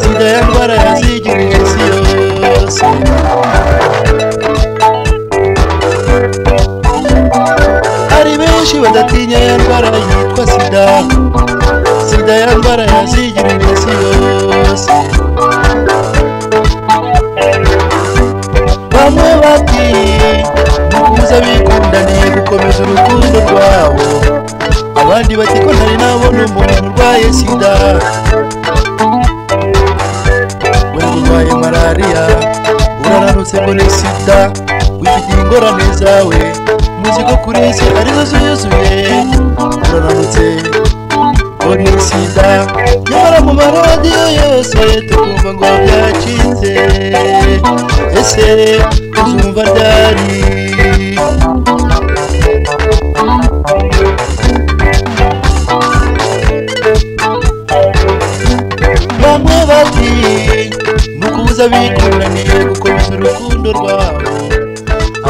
Sida ya ndwara yazigirije isi yose. Hari benshi badatinya ya ndwara yitwa sida. Sida ya ndwara yazigirije isi yose. Bamwe bati mukuza bikundaniye gukomeza urukundo rwabo, abandi bati ko ntari nabona umuntu urwaye sida. Urwaye malaria, uraranutse ngo ni sida, wifitiye ingorane zawe, muzi ko kuri isi arizo zuzuye. Uraranutse ngo ni sida, nyamara mu maradiyo yose tukumva ngo byacitse. Ese uzumva ryari? Bamwe bati mukuza bikundaniye gukomeza urukundo rwabo,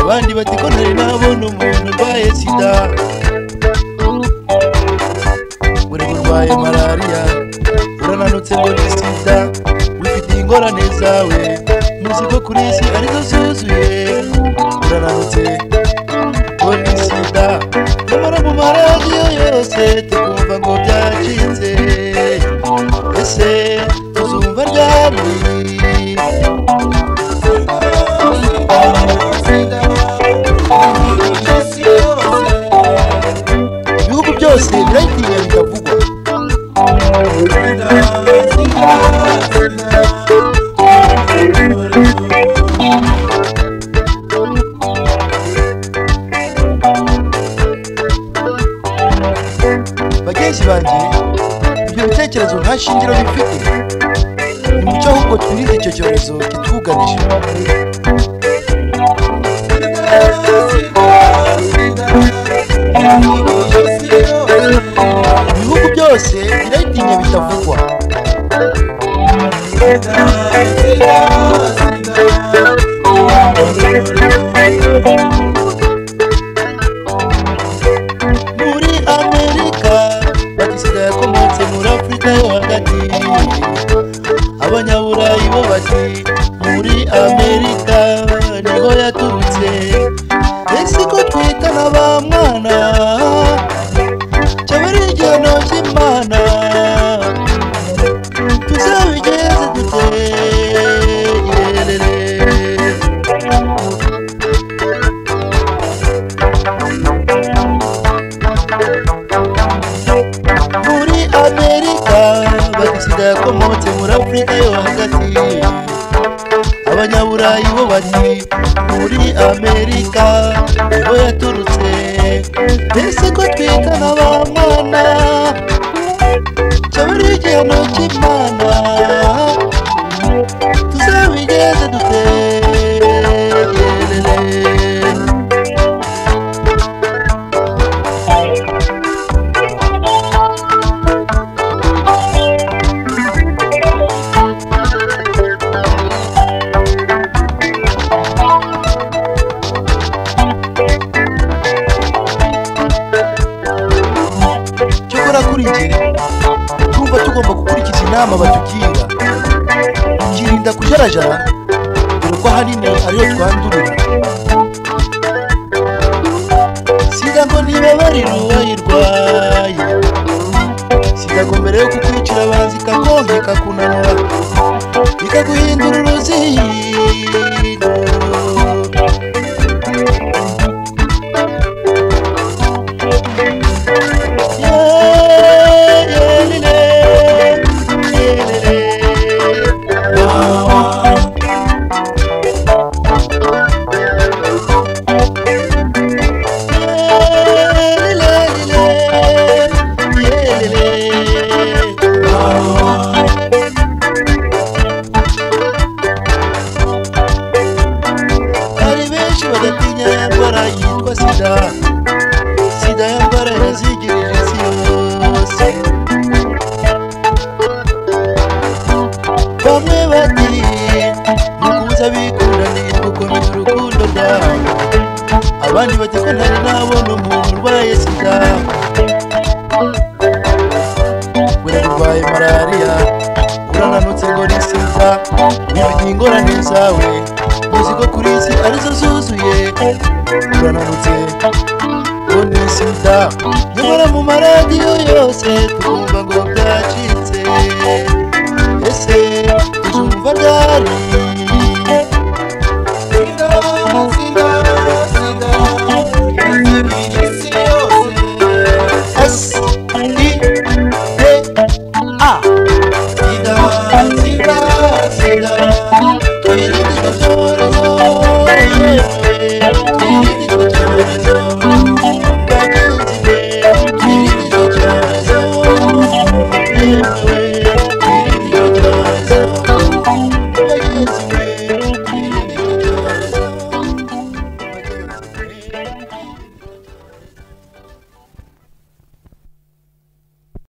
abandi bati ko ntari nabona umuntu urwaye sida. Uri urwaye malaria, urananutse ngo ni sida, wifitiye ingorane zawe, muzi ko kuri isi arizo zuzuye. Urananutse ngo ni sida, nyamara mu maradiyo yose tukumva ngo byacitse. Ese uzumva ryari? Ibihugu byose birayitinya bikavugwa. Bagenzi banjye, ibyo bitekerezo nta shingiro bifite. Nimucyo ahubwo twirinde icyo cyorezo kitwugarije. Ibihugu byose birayitinya bitavugwa. Muri Amerika bati sida yakomotse muri Afrika yo hagati. Abanyaburayi bo bati muri Amerika niho yaturutse. Mexico twitana ba mwana, cyaba ari igihano cy'Imana. Tuzabigeze dute? Muri Amerika bati sida yakomotse muri Afrika yo hagati. Abanyaburayi bo bati muri Amerika niho yaturutse. Mbese ko twitana ba mwana, cyaba ari igihano cy'Imana. Tuzabigeze dute? Kuri njye twumva tugomba gukurikiza inama batugira, tukirinda kujarajara, dore ko ahanini ariyo twandurira. Sida ngo ntibabarire uwayirwaye, sida ngo mbere yo kukwicira abanza ikakonka ikakunanura, ikaguhindura uruzindo. indwara yitwa sida. Sida ya ndwara yazigirije isi yose. Bamwe bati nukuza bikundanira gukomeza urukundo rwabo, abandi bati ko ntari nabona umuntu urwaye sida. Urarwaye malariya, urananutse ngo ni sida, wifitiye ingorane zawe, muzi ko kuri isi arizo zuzuye. Urananutse ngo ni sida, nyamara mu maradiyo yose tukumva ngo byacitse. Ese tuzumva ryari